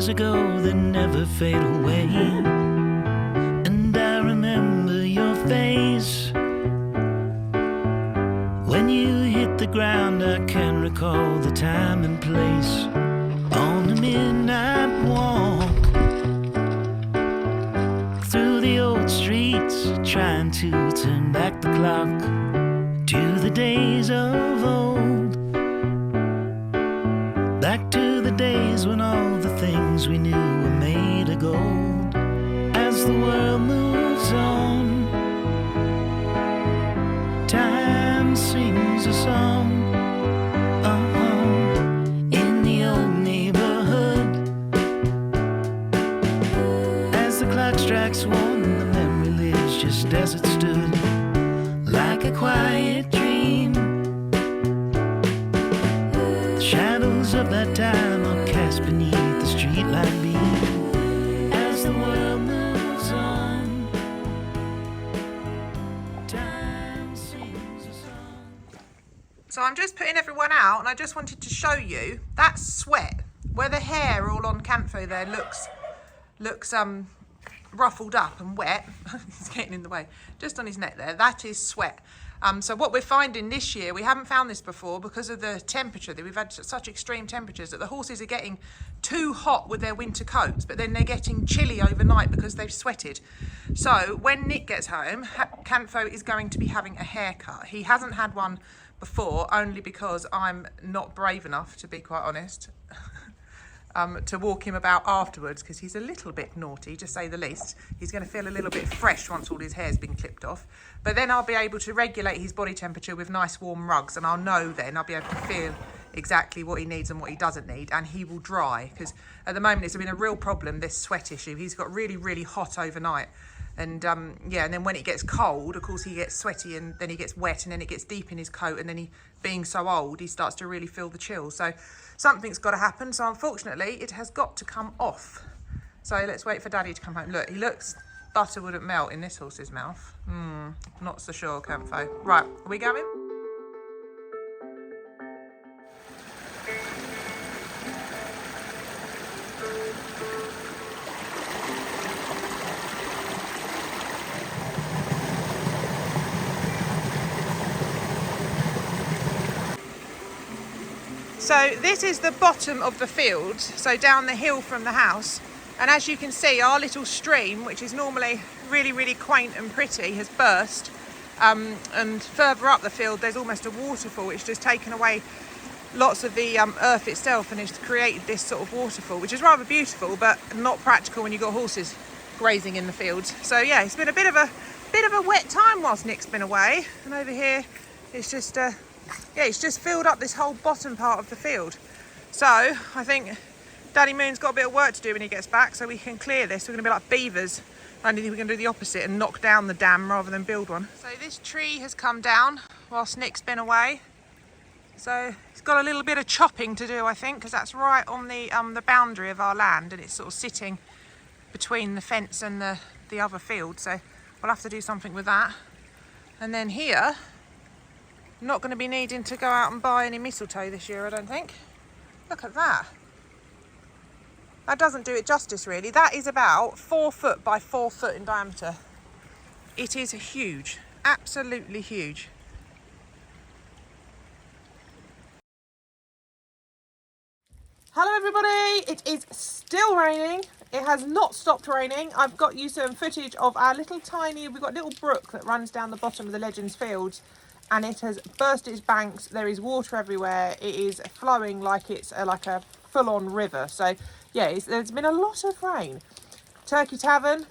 years ago that never fade away. And I remember your face when you hit the ground. I can recall the time and place on the midnight walk through the old streets, trying to turn back the clock to the days of old. Back to the days when all the things we knew were made of gold. As the world moves on, time sings a song. In the old neighborhood, as the clock strikes one, the memory lives just as it stood, like a quiet dream. The shadows of that time are cast beneath the streetlight beam. As the world moves on, time sings a song. So I'm just putting everyone out, and I just wanted to show you that sweat where the hair all on Cantho there looks ruffled up and wet. He's getting in the way. Just on his neck there, that is sweat. So what we're finding this year, we haven't found this before because of the temperature, that we've had such extreme temperatures that the horses are getting too hot with their winter coats, but then they're getting chilly overnight because they've sweated. So when Nick gets home, Cantho is going to be having a haircut. He hasn't had one before, only because I'm not brave enough, to be quite honest, to walk him about afterwards, because he's a little bit naughty, to say the least. He's going to feel a little bit fresh once all his hair's been clipped off. But then I'll be able to regulate his body temperature with nice warm rugs, and I'll know then, I'll be able to feel exactly what he needs and what he doesn't need, and he will dry, because at the moment it's been a real problem, this sweat issue. He's got really, really hot overnight. And yeah, and then when it gets cold, of course, he gets sweaty, and then he gets wet, and then it gets deep in his coat, and then he, being so old, he starts to really feel the chill. So something's got to happen. So unfortunately, it has got to come off. So let's wait for Daddy to come home. Look, he looks, butter wouldn't melt in this horse's mouth. Not so sure, Cantho. Right, are we going? So this is the bottom of the field, so down the hill from the house. And as you can see, our little stream, which is normally really, really quaint and pretty, has burst. And further up the field, there's almost a waterfall, which has taken away lots of the earth itself, and it's created this sort of waterfall, which is rather beautiful, but not practical when you've got horses grazing in the fields. So yeah, it's been a bit of a wet time whilst Nick's been away. And over here, it's just yeah, it's just filled up this whole bottom part of the field. So I think Daddy Moon's got a bit of work to do when he gets back, so we can clear this. We're going to be like beavers. Only we're going to do the opposite and knock down the dam rather than build one. So this tree has come down whilst Nick's been away. So it's got a little bit of chopping to do, I think, because that's right on the boundary of our land, and it's sort of sitting between the fence and the other field. So we'll have to do something with that. And then here, I'm not going to be needing to go out and buy any mistletoe this year, I don't think. Look at that. That doesn't do it justice, really. That is about 4 foot by 4 foot in diameter. It is huge, absolutely huge. Hello everybody, it is still raining. It has not stopped raining. I've got you some footage of our we've got a little brook that runs down the bottom of the Legends Fields, and it has burst its banks. There is water everywhere. It is flowing like it's like a full-on river. So yeah, there's been a lot of rain. Turkey Tavern,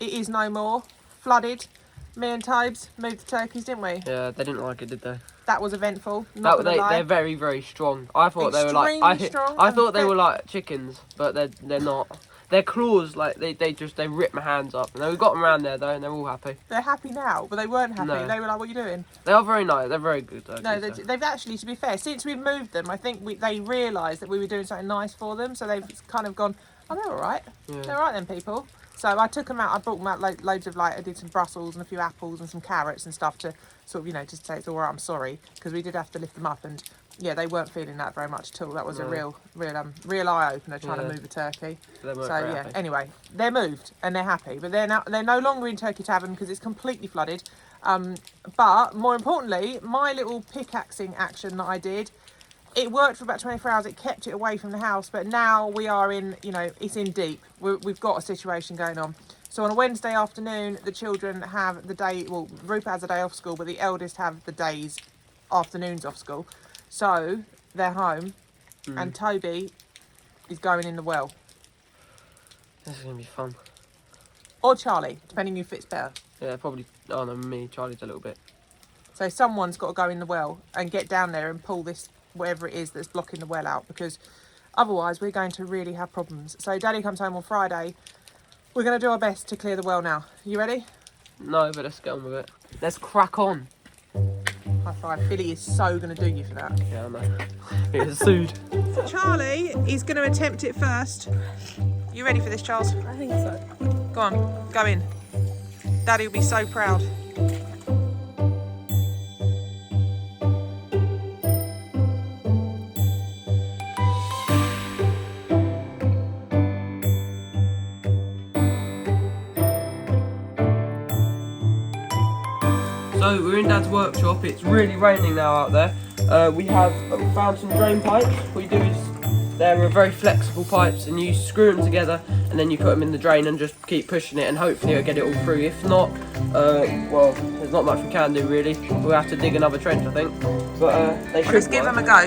it is no more, flooded. Me and Tybes moved the turkeys, didn't we? Yeah, they didn't like it, did they? That was eventful. Not gonna lie. They're very, very strong. I thought they were like I thought they were like chickens, but they're not. Their claws, like they rip my hands up. And we got them around there though, and they're all happy. They're happy now, but they weren't happy. No. They were like, "What are you doing?" They are very nice. They're very good though. No, they've actually, to be fair, since we've moved them, I think they realised that we were doing something nice for them. So they've kind of gone, Oh, they're all right. Yeah. They're all right then, people. So I took them out. I brought them out loads of I did some Brussels and a few apples and some carrots and stuff to sort of, just say it's all right. I'm sorry, because we did have to lift them up, and yeah, they weren't feeling that very much at all. That was a real eye opener trying to move a turkey. So yeah. Happy. Anyway, they're moved and they're happy, but they're no longer in Turkey Tavern because it's completely flooded. But more importantly, my little pickaxing action that I did. It worked for about 24 hours. It kept it away from the house, but now we are in, it's in deep. We've got a situation going on. So on a Wednesday afternoon, the children have the day, well, Rupert has a day off school, but the eldest have the afternoons off school. So they're home, and Toby is going in the well. This is going to be fun. Or Charlie, depending who fits better. Yeah, probably, oh no, me, Charlie's a little bit. So someone's got to go in the well and get down there and pull this, whatever it is that's blocking the well out, because otherwise we're going to really have problems. So Daddy comes home on Friday. We're going to do our best to clear the well now. You ready? No, but let's get on with it. Let's crack on. High five. Billy is so going to do you for that. Yeah, I know. He gets sued. So Charlie is going to attempt it first. You ready for this, Charles? I think so. Go on, go in. Daddy will be so proud. So we're in Dad's workshop. It's really raining now out there. We have found some drain pipes. What you do is they're very flexible pipes, and you screw them together, and then you put them in the drain and just keep pushing it, and hopefully it'll get it all through. If not, well, there's not much we can do really. We'll have to dig another trench, I think. But they should. Let's give them a go.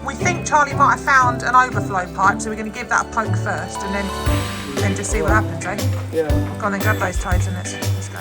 We think Charlie might have found an overflow pipe, so we're going to give that a poke first, and then just see what happens, eh? Yeah. Go on then, grab those toads and let's go.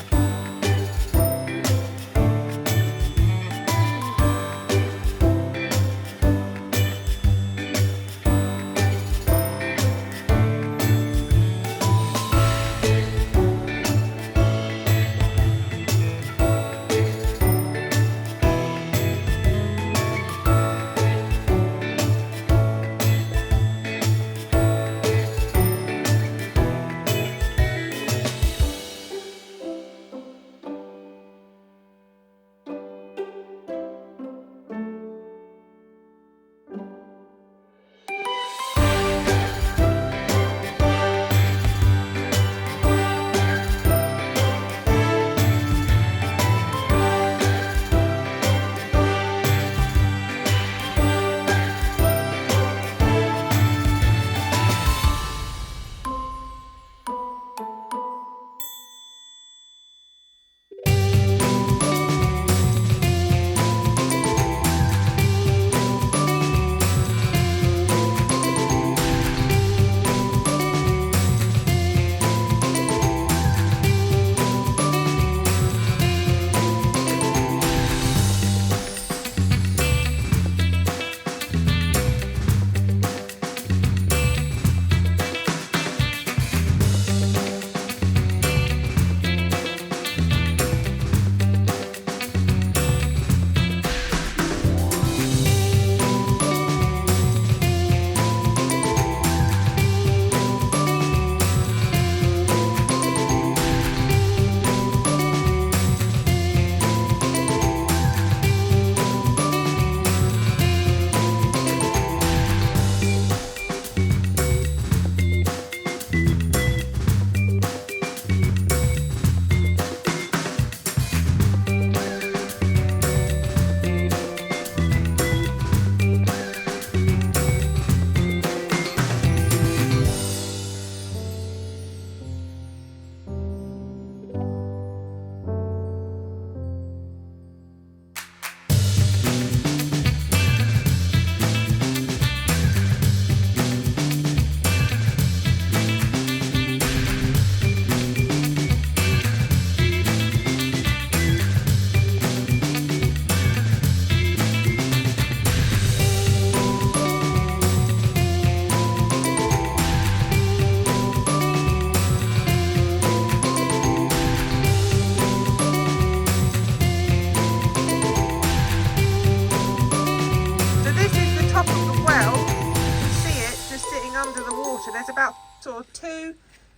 2,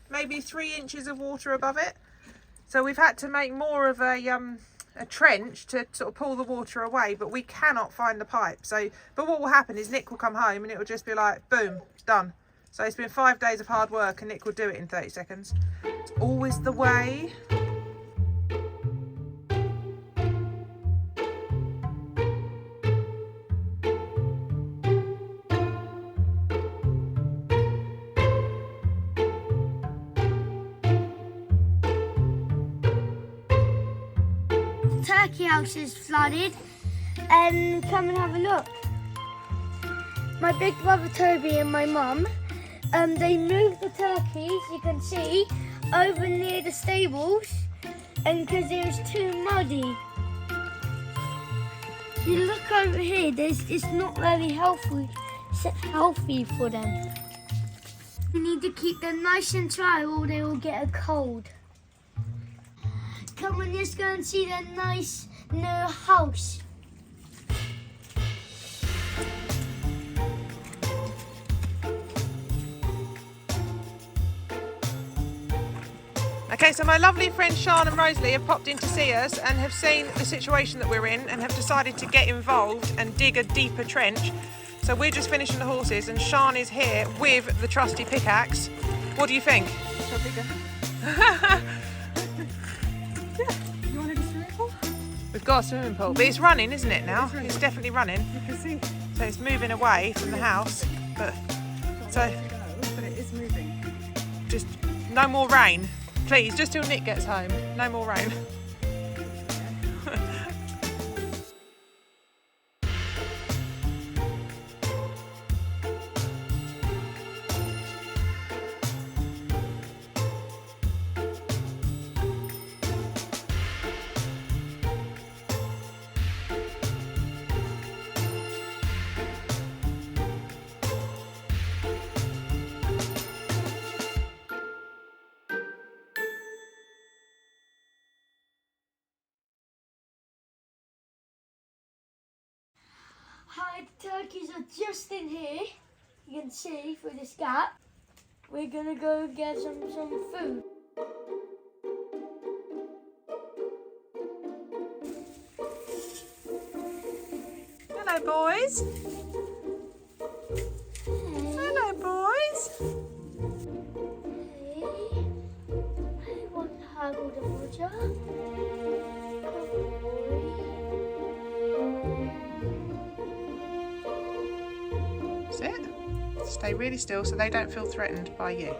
maybe 3 inches of water above it. So we've had to make more of a trench to sort of pull the water away, but we cannot find the pipe. So, but what will happen is Nick will come home and it will just be like, boom, it's done. So it's been 5 days of hard work and Nick will do it in 30 seconds. It's always the way. Turkey house is flooded, and come and have a look. My big brother Toby and my mum, they moved the turkeys, you can see, over near the stables, and because it was too muddy. You look over here, it's not very healthy for them. We need to keep them nice and dry or they will get a cold. Come on, let's go and see that nice new house. Okay, so my lovely friends Sian and Rosalie have popped in to see us and have seen the situation that we're in and have decided to get involved and dig a deeper trench. So we're just finishing the horses and Sian is here with the trusty pickaxe. What do you think? We've got a swimming pool, but it's running, isn't it now? It's definitely running. You can see. So it's moving away from the house, but it is moving. just no more rain. Please, just till Nick gets home. No more rain. Hi, the turkeys are just in here. You can see through this gap. We're gonna go get some food. Hello, boys. Hello, boys. Hey, I want to have all the water. Sit. Stay really still so they don't feel threatened by you.